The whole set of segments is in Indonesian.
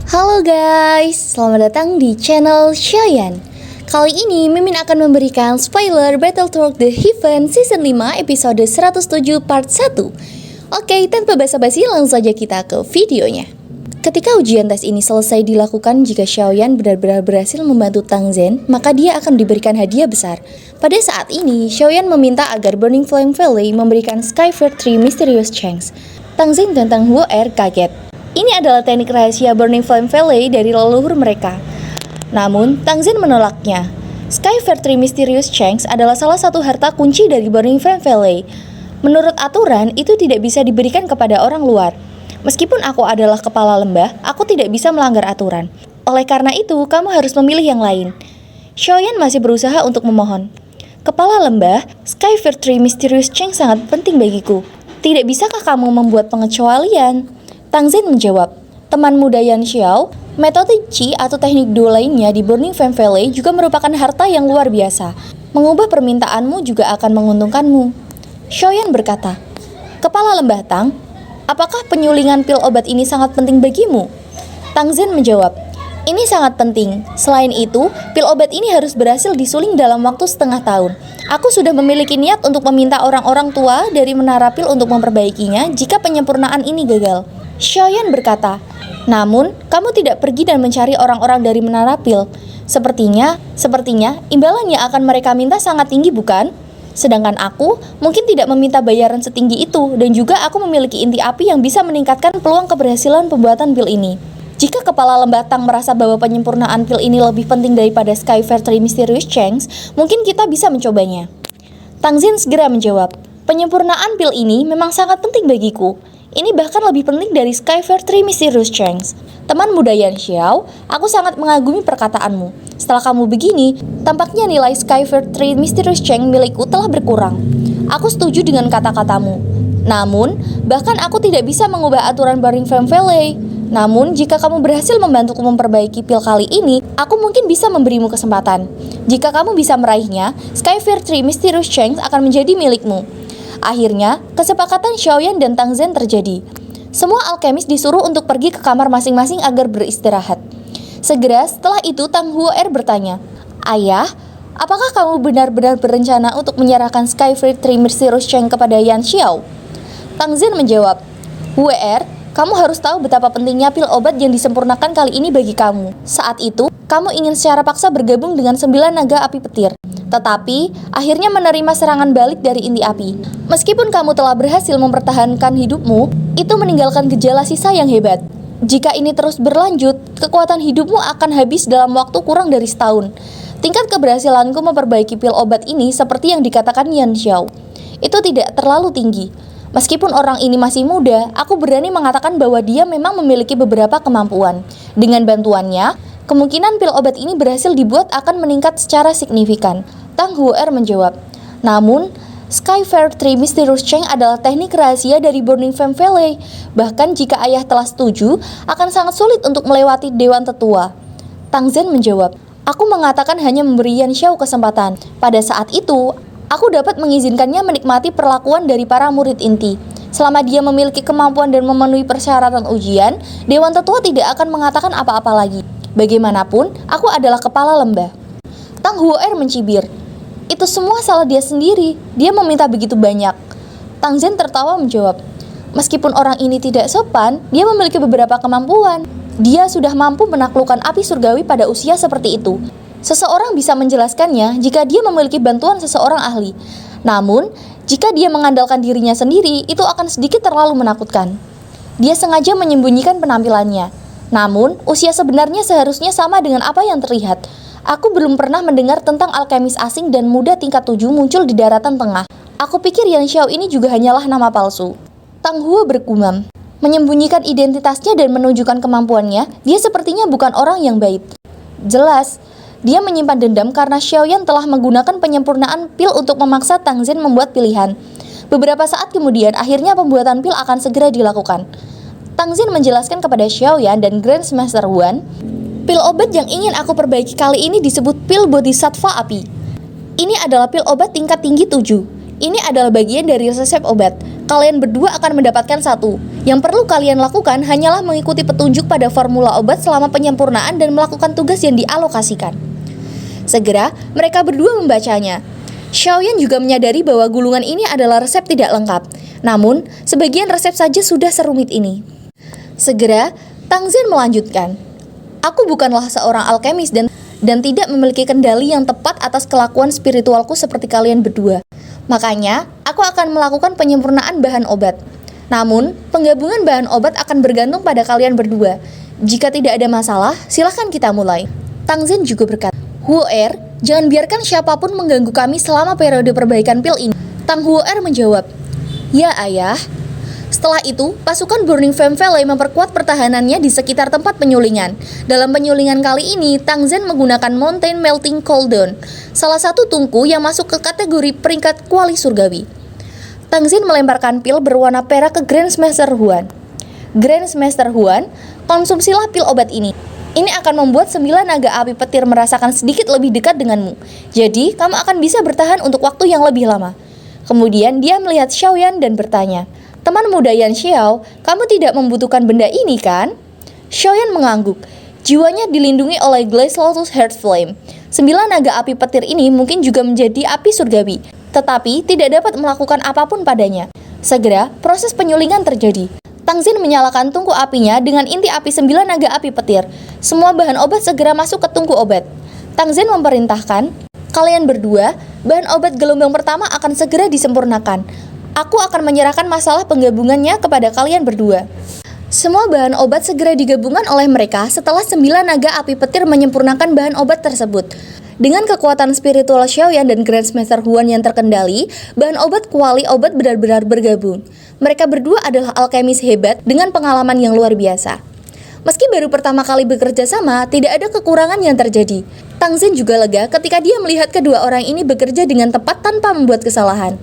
Halo guys, selamat datang di channel Shayan. Kali ini Mimin akan memberikan spoiler Battletoads The Heaven Season 5 episode 107 part 1. Oke, tanpa basa-basi langsung saja kita ke videonya. Ketika ujian tes ini selesai dilakukan, jika Xiaoyan benar-benar berhasil membantu Tang Zhen, maka dia akan diberikan hadiah besar. Pada saat ini, Xiaoyan meminta agar Burning Flame Valley memberikan Skyfire 3 Mysterious Chance. Tang Zhen dan Tang Huo'er kaget. Ini adalah teknik rahasia Burning Flame Valley dari leluhur mereka. Namun, Tang Zhen menolaknya. Skyfire 3 Mysterious Chance adalah salah satu harta kunci dari Burning Flame Valley. Menurut aturan, itu tidak bisa diberikan kepada orang luar. Meskipun aku adalah kepala lembah, aku tidak bisa melanggar aturan. Oleh karena itu, kamu harus memilih yang lain. Xiaoyan masih berusaha untuk memohon. Kepala lembah, Skyfire 3 Mysterious Chance sangat penting bagiku. Tidak bisakah kamu membuat pengecualian? Tang Zhen menjawab, teman muda Yan Xiao, metode Qi atau teknik duo lainnya di Burning Flame Valley juga merupakan harta yang luar biasa. Mengubah permintaanmu juga akan menguntungkanmu. Xiaoyan berkata, Kepala lembah Tang, apakah penyulingan pil obat ini sangat penting bagimu? Tang Zhen menjawab, ini sangat penting. Selain itu, pil obat ini harus berhasil disuling dalam waktu setengah tahun. Aku sudah memiliki niat untuk meminta orang-orang tua dari menara pil untuk memperbaikinya jika penyempurnaan ini gagal. Xiaoyan berkata, namun kamu tidak pergi dan mencari orang-orang dari menara pil. Sepertinya imbalan yang akan mereka minta sangat tinggi bukan? Sedangkan aku mungkin tidak meminta bayaran setinggi itu, dan juga aku memiliki inti api yang bisa meningkatkan peluang keberhasilan pembuatan pil ini. Jika kepala lembah Tang merasa bahwa penyempurnaan pil ini lebih penting daripada Skyfire 3 Mysterious Chance, mungkin kita bisa mencobanya. Tang Zhen segera menjawab, penyempurnaan pil ini memang sangat penting bagiku. Ini bahkan lebih penting dari Skyfire 3 Mysterious Chance. Teman muda Yan Xiao, aku sangat mengagumi perkataanmu. Setelah kamu begini, tampaknya nilai Skyfire 3 Mysterious Chance milikku telah berkurang. Aku setuju dengan kata-katamu. Namun, bahkan aku tidak bisa mengubah aturan Burning Flame Valley. Namun, jika kamu berhasil membantuku memperbaiki pil kali ini, aku mungkin bisa memberimu kesempatan. Jika kamu bisa meraihnya, Skyfire 3 Mysterious Chance akan menjadi milikmu. Akhirnya, kesepakatan Xiaoyan dan Tang Zhen terjadi. Semua alkemis disuruh untuk pergi ke kamar masing-masing agar beristirahat. Segera setelah itu Tang Huo'er bertanya, Ayah, apakah kamu benar-benar berencana untuk menyerahkan Skyfire 3 Mysterious Chance kepada Yan Xiao? Tang Zhen menjawab, Huo'er, kamu harus tahu betapa pentingnya pil obat yang disempurnakan kali ini bagi kamu. Saat itu, kamu ingin secara paksa bergabung dengan 9 naga api petir. Tetapi, akhirnya menerima serangan balik dari inti api. Meskipun kamu telah berhasil mempertahankan hidupmu, itu meninggalkan gejala sisa yang hebat. Jika ini terus berlanjut, kekuatan hidupmu akan habis dalam waktu kurang dari setahun. Tingkat keberhasilanku memperbaiki pil obat ini seperti yang dikatakan Yan Xiao. Itu tidak terlalu tinggi. Meskipun orang ini masih muda, aku berani mengatakan bahwa dia memang memiliki beberapa kemampuan. Dengan bantuannya, kemungkinan pil obat ini berhasil dibuat akan meningkat secara signifikan. Tang Huo'er menjawab, namun, Skyfire 3 Mysterious Chance adalah teknik rahasia dari Burning Flame Valley. Bahkan jika ayah telah setuju, akan sangat sulit untuk melewati Dewan Tetua. Tang Zhen menjawab, aku mengatakan hanya memberi Yan Xiao kesempatan. Pada saat itu, aku dapat mengizinkannya menikmati perlakuan dari para murid inti. Selama dia memiliki kemampuan dan memenuhi persyaratan ujian, Dewan Tetua tidak akan mengatakan apa-apa lagi. Bagaimanapun, aku adalah kepala lembah. Tang Huo'er mencibir, itu semua salah dia sendiri, dia meminta begitu banyak. Tang Zhen tertawa menjawab, meskipun orang ini tidak sopan, dia memiliki beberapa kemampuan. Dia sudah mampu menaklukkan api surgawi pada usia seperti itu. Seseorang bisa menjelaskannya jika dia memiliki bantuan seseorang ahli. Namun, jika dia mengandalkan dirinya sendiri, itu akan sedikit terlalu menakutkan. Dia sengaja menyembunyikan penampilannya. Namun, usia sebenarnya seharusnya sama dengan apa yang terlihat. Aku belum pernah mendengar tentang alkemis asing dan muda tingkat 7 muncul di daratan tengah. Aku pikir Yan Xiao ini juga hanyalah nama palsu. Tang Huo bergumam. Menyembunyikan identitasnya dan menunjukkan kemampuannya, dia sepertinya bukan orang yang baik. Jelas, dia menyimpan dendam karena Xiaoyan telah menggunakan penyempurnaan pil untuk memaksa Tang Zhen membuat pilihan. Beberapa saat kemudian, akhirnya pembuatan pil akan segera dilakukan. Tang Zhen menjelaskan kepada Xiaoyan dan Grandmaster Huan, pil obat yang ingin aku perbaiki kali ini disebut pil Bodhisattva Api. Ini adalah pil obat tingkat tinggi 7. Ini adalah bagian dari resep obat. Kalian berdua akan mendapatkan satu. Yang perlu kalian lakukan hanyalah mengikuti petunjuk pada formula obat selama penyempurnaan dan melakukan tugas yang dialokasikan. Segera, mereka berdua membacanya. Xiaoyan juga menyadari bahwa gulungan ini adalah resep tidak lengkap. Namun, sebagian resep saja sudah serumit ini. Segera, Tang Zhen melanjutkan. Aku bukanlah seorang alkemis dan tidak memiliki kendali yang tepat atas kelakuan spiritualku seperti kalian berdua. Makanya, aku akan melakukan penyempurnaan bahan obat. Namun, penggabungan bahan obat akan bergantung pada kalian berdua. Jika tidak ada masalah, silahkan kita mulai. Tang Zhen juga berkata, Huo'er, jangan biarkan siapapun mengganggu kami selama periode perbaikan pil ini. Tang Huo'er menjawab, ya ayah. Setelah itu, pasukan Burning Flame Valley memperkuat pertahanannya di sekitar tempat penyulingan. Dalam penyulingan kali ini, Tang Zhen menggunakan Mountain Melting Cauldron, salah satu tungku yang masuk ke kategori peringkat kuali surgawi. Tang Zhen melemparkan pil berwarna perak ke Grandmaster Huan. Grandmaster Huan, konsumsilah pil obat ini. Ini akan membuat 9 naga api petir merasakan sedikit lebih dekat denganmu. Jadi, kamu akan bisa bertahan untuk waktu yang lebih lama. Kemudian dia melihat Xiaoyan dan bertanya, teman muda Yan Xiao, kamu tidak membutuhkan benda ini kan? Xiaoyan mengangguk. Jiwanya dilindungi oleh Glaze Lotus Heart Flame. 9 naga api petir ini mungkin juga menjadi api surgawi, tetapi tidak dapat melakukan apapun padanya. Segera, proses penyulingan terjadi. Tang Zhen menyalakan tungku apinya dengan inti api 9 naga api petir. Semua bahan obat segera masuk ke tungku obat. Tang Zhen memerintahkan, kalian berdua, bahan obat gelombang pertama akan segera disempurnakan. Aku akan menyerahkan masalah penggabungannya kepada kalian berdua. Semua bahan obat segera digabungkan oleh mereka setelah 9 naga api petir menyempurnakan bahan obat tersebut. Dengan kekuatan spiritual Xiaoyan dan Grandmaster Huan yang terkendali, bahan obat kuali obat benar-benar bergabung. Mereka berdua adalah alkemis hebat dengan pengalaman yang luar biasa. Meski baru pertama kali bekerja sama, tidak ada kekurangan yang terjadi. Tang Zhen juga lega ketika dia melihat kedua orang ini bekerja dengan tepat tanpa membuat kesalahan.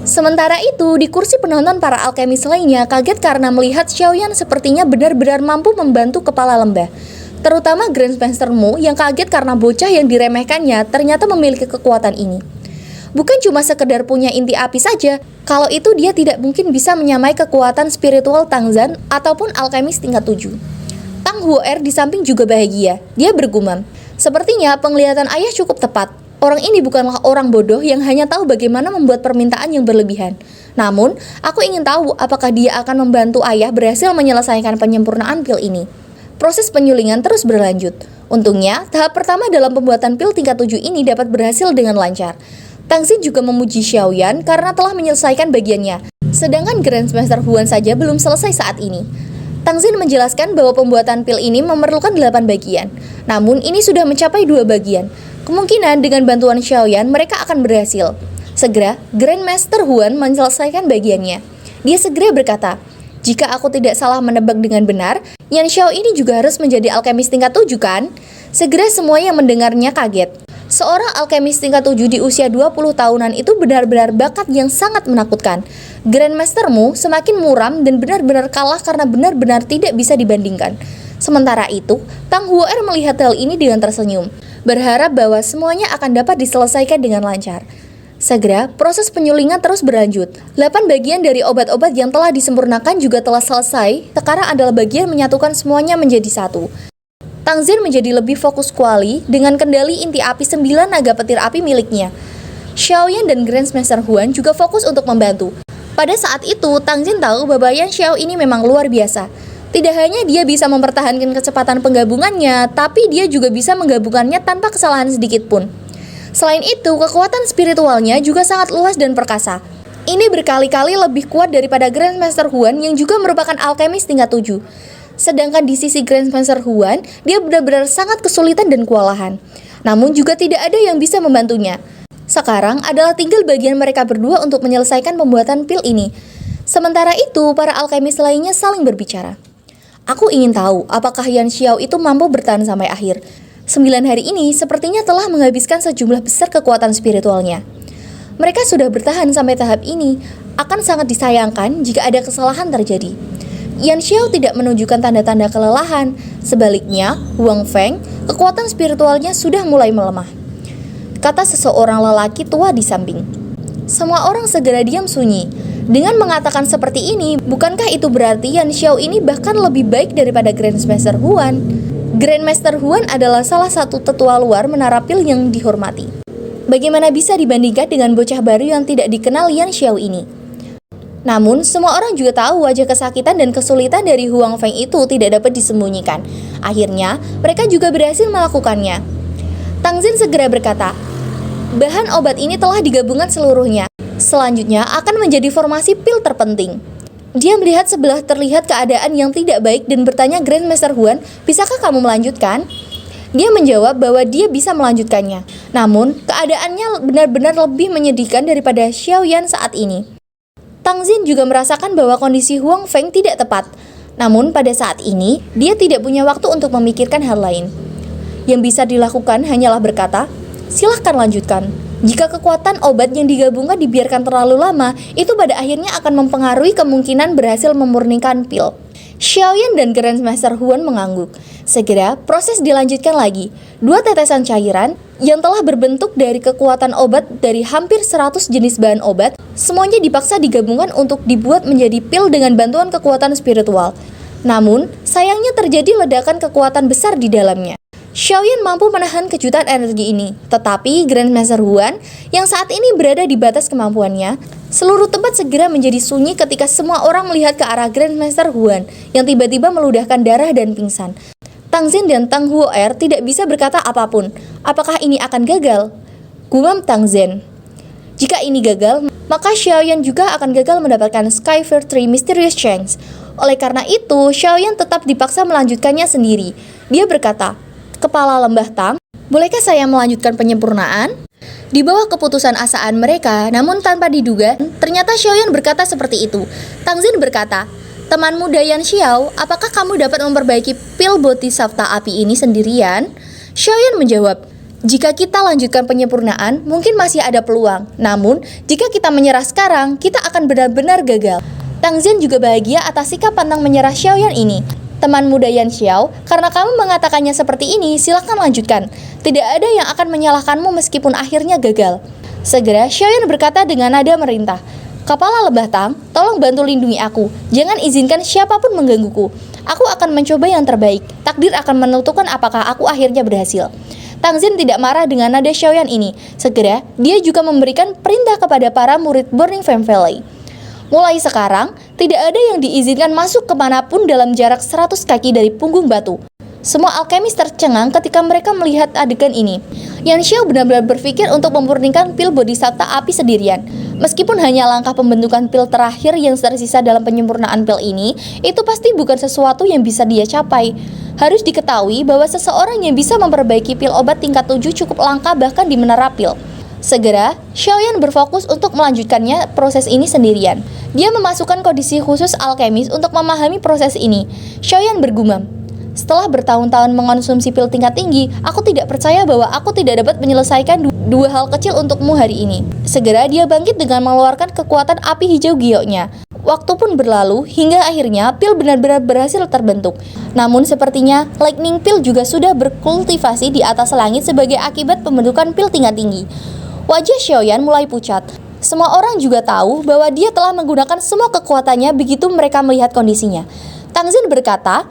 Sementara itu, di kursi penonton para alkemis lainnya kaget karena melihat Xiaoyan sepertinya benar-benar mampu membantu kepala lembah. Terutama Grandmaster Mu yang kaget karena bocah yang diremehkannya ternyata memiliki kekuatan ini. Bukan cuma sekedar punya inti api saja, kalau itu dia tidak mungkin bisa menyamai kekuatan spiritual Tang Zhen ataupun alkemis tingkat 7. Tang Huo'er di samping juga bahagia. Dia bergumam, sepertinya penglihatan ayah cukup tepat. Orang ini bukanlah orang bodoh yang hanya tahu bagaimana membuat permintaan yang berlebihan. Namun, aku ingin tahu apakah dia akan membantu ayah berhasil menyelesaikan penyempurnaan pil ini. Proses penyulingan terus berlanjut. Untungnya, tahap pertama dalam pembuatan pil tingkat 7 ini dapat berhasil dengan lancar. Tang Zhen juga memuji Xiaoyan karena telah menyelesaikan bagiannya. Sedangkan Grandmaster Huan saja belum selesai saat ini. Tang Zhen menjelaskan bahwa pembuatan pil ini memerlukan 8 bagian. Namun, ini sudah mencapai 2 bagian. Kemungkinan dengan bantuan Xiaoyan mereka akan berhasil. Segera, Grandmaster Huan menyelesaikan bagiannya. Dia segera berkata, jika aku tidak salah menebak dengan benar, Yan Xiao ini juga harus menjadi alkemis tingkat 7 kan? Segera semua yang mendengarnya kaget. Seorang alkemis tingkat 7 di usia 20 tahunan itu benar-benar bakat yang sangat menakutkan. Grandmaster Mu semakin muram dan benar-benar kalah karena benar-benar tidak bisa dibandingkan. Sementara itu, Tang Huo'er melihat hal ini dengan tersenyum, berharap bahwa semuanya akan dapat diselesaikan dengan lancar. Segera, proses penyulingan terus berlanjut. 8 bagian dari obat-obat yang telah disempurnakan juga telah selesai. Sekarang adalah bagian menyatukan semuanya menjadi satu. Tang Zhen menjadi lebih fokus kuali dengan kendali inti api 9 naga petir api miliknya. Xiaoyan dan Grandmaster Huan juga fokus untuk membantu. Pada saat itu, Tang Zhen tahu bahwa Yan Xiao ini memang luar biasa. Tidak hanya dia bisa mempertahankan kecepatan penggabungannya, tapi dia juga bisa menggabungkannya tanpa kesalahan sedikit pun. Selain itu, kekuatan spiritualnya juga sangat luas dan perkasa. Ini berkali-kali lebih kuat daripada Grandmaster Huan yang juga merupakan alkemis tingkat 7. Sedangkan di sisi Grandmaster Huan, dia benar-benar sangat kesulitan dan kewalahan. Namun juga tidak ada yang bisa membantunya. Sekarang adalah tinggal bagian mereka berdua untuk menyelesaikan pembuatan pil ini. Sementara itu, para alkemis lainnya saling berbicara. Aku ingin tahu apakah Yan Xiao itu mampu bertahan sampai akhir. 9 hari ini sepertinya telah menghabiskan sejumlah besar kekuatan spiritualnya. Mereka sudah bertahan sampai tahap ini. Akan sangat disayangkan jika ada kesalahan terjadi. Yan Xiao tidak menunjukkan tanda-tanda kelelahan. Sebaliknya, Wang Feng, kekuatan spiritualnya sudah mulai melemah. Kata seseorang lelaki tua di samping. Semua orang segera diam sunyi. Dengan mengatakan seperti ini, bukankah itu berarti Yan Xiao ini bahkan lebih baik daripada Grandmaster Huan? Grandmaster Huan adalah salah satu tetua luar menara pil yang dihormati. Bagaimana bisa dibandingkan dengan bocah baru yang tidak dikenal Yan Xiao ini? Namun, semua orang juga tahu wajah kesakitan dan kesulitan dari Huang Feng itu tidak dapat disembunyikan. Akhirnya, mereka juga berhasil melakukannya. Tang Zhen segera berkata, bahan obat ini telah digabungkan seluruhnya. Selanjutnya akan menjadi formasi pil terpenting. Dia melihat sebelah terlihat keadaan yang tidak baik dan bertanya Grandmaster Huan, bisakah kamu melanjutkan? Dia menjawab bahwa dia bisa melanjutkannya. Namun, keadaannya benar-benar lebih menyedihkan daripada Xiaoyan saat ini. Tang Zhen juga merasakan bahwa kondisi Huang Feng tidak tepat. Namun, pada saat ini, dia tidak punya waktu untuk memikirkan hal lain. Yang bisa dilakukan hanyalah berkata, silahkan lanjutkan. Jika kekuatan obat yang digabungkan dibiarkan terlalu lama, itu pada akhirnya akan mempengaruhi kemungkinan berhasil memurnikan pil. Xiaoyan dan Grandmaster Huan mengangguk. Segera, proses dilanjutkan lagi. 2 tetesan cairan yang telah berbentuk dari kekuatan obat dari hampir 100 jenis bahan obat, semuanya dipaksa digabungkan untuk dibuat menjadi pil dengan bantuan kekuatan spiritual. Namun, sayangnya terjadi ledakan kekuatan besar di dalamnya. Xiaoyan mampu menahan kejutan energi ini, tetapi Grandmaster Huan yang saat ini berada di batas kemampuannya, seluruh tempat segera menjadi sunyi ketika semua orang melihat ke arah Grandmaster Huan yang tiba-tiba meludahkan darah dan pingsan. Tang Zhen dan Tang Huo'er tidak bisa berkata apapun. Apakah ini akan gagal? Gumam Tang Zhen. Jika ini gagal, maka Xiaoyan juga akan gagal mendapatkan Skyfire 3 Mysterious Chance. Oleh karena itu, Xiaoyan tetap dipaksa melanjutkannya sendiri. Dia berkata, Kepala Lembah Tang, bolehkah saya melanjutkan penyempurnaan? Di bawah keputusan asaan mereka, namun tanpa diduga, ternyata Xiaoyan berkata seperti itu. Tang Zhen berkata, teman muda Yan Xiao, apakah kamu dapat memperbaiki pil Bodhisattva api ini sendirian? Xiaoyan menjawab, jika kita lanjutkan penyempurnaan, mungkin masih ada peluang. Namun, jika kita menyerah sekarang, kita akan benar-benar gagal. Tang Zhen juga bahagia atas sikap pantang menyerah Xiaoyan ini. Teman muda Yan Xiao, karena kamu mengatakannya seperti ini, silakan lanjutkan. Tidak ada yang akan menyalahkanmu meskipun akhirnya gagal. Segera, Xiaoyan berkata dengan nada merintah, Kepala Lebah Tang, tolong bantu lindungi aku. Jangan izinkan siapapun menggangguku. Aku akan mencoba yang terbaik. Takdir akan menentukan apakah aku akhirnya berhasil. Tang Zhen tidak marah dengan nada Xiaoyan ini. Segera, dia juga memberikan perintah kepada para murid Burning Flame Valley. Mulai sekarang, tidak ada yang diizinkan masuk kemanapun dalam jarak 100 kaki dari punggung batu. Semua alkemis tercengang ketika mereka melihat adegan ini. Yan Xiao benar-benar berpikir untuk memurnikan pil Bodhisattva api sendirian. Meskipun hanya langkah pembentukan pil terakhir yang tersisa dalam penyempurnaan pil ini, itu pasti bukan sesuatu yang bisa dia capai. Harus diketahui bahwa seseorang yang bisa memperbaiki pil obat tingkat 7 cukup langka bahkan di menara pil. Segera, Xiaoyan berfokus untuk melanjutkannya proses ini sendirian. Dia memasukkan kondisi khusus alkemis untuk memahami proses ini. Xiaoyan bergumam, setelah bertahun-tahun mengonsumsi pil tingkat tinggi, aku tidak percaya bahwa aku tidak dapat menyelesaikan dua hal kecil untukmu hari ini. Segera dia bangkit dengan mengeluarkan kekuatan api hijau gioknya. Waktu pun berlalu, hingga akhirnya pil benar-benar berhasil terbentuk. Namun sepertinya, Lightning Pill juga sudah berkultivasi di atas langit sebagai akibat pembentukan pil tingkat tinggi. Wajah Xiaoyan mulai pucat. Semua orang juga tahu bahwa dia telah menggunakan semua kekuatannya begitu mereka melihat kondisinya. Tang Zhen berkata,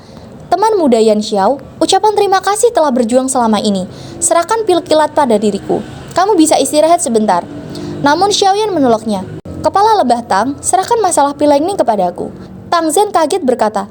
teman muda Yan Xiao, ucapan terima kasih telah berjuang selama ini. Serahkan pil kilat pada diriku. Kamu bisa istirahat sebentar. Namun Xiaoyan menolaknya. Kepala Lebah Tang, serahkan masalah pil lightning kepadaku. Tang Zhen kaget berkata,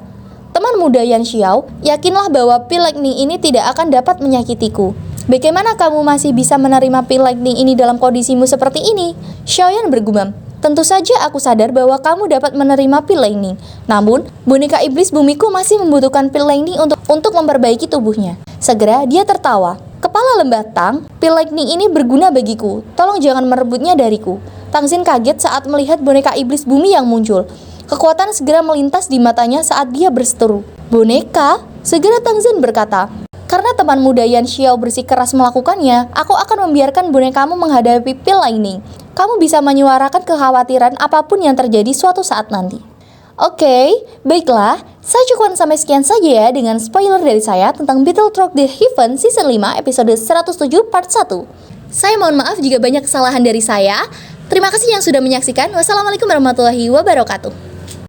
teman muda Yan Xiao, yakinlah bahwa pil lightning ini tidak akan dapat menyakitiku. Bagaimana kamu masih bisa menerima pil lightning ini dalam kondisimu seperti ini? Xiaoyan bergumam, tentu saja aku sadar bahwa kamu dapat menerima pil lightning. Namun, boneka iblis bumiku masih membutuhkan pil lightning untuk memperbaiki tubuhnya. Segera, dia tertawa. Kepala Lembah Tang, pil lightning ini berguna bagiku. Tolong jangan merebutnya dariku. Tang Zhen kaget saat melihat boneka iblis bumi yang muncul. Kekuatan segera melintas di matanya saat dia berseteru. Boneka? Segera Tang Zhen berkata, karena teman muda Yan Xiao bersikeras melakukannya, aku akan membiarkan bonekamu menghadapi pil lightning. Kamu bisa menyuarakan kekhawatiran apapun yang terjadi suatu saat nanti. Oke, baiklah. Saya cukupkan sampai sekian saja ya dengan spoiler dari saya tentang Battlefield The Heaven Season 5 episode 107 part 1. Saya mohon maaf jika banyak kesalahan dari saya. Terima kasih yang sudah menyaksikan. Wassalamualaikum warahmatullahi wabarakatuh.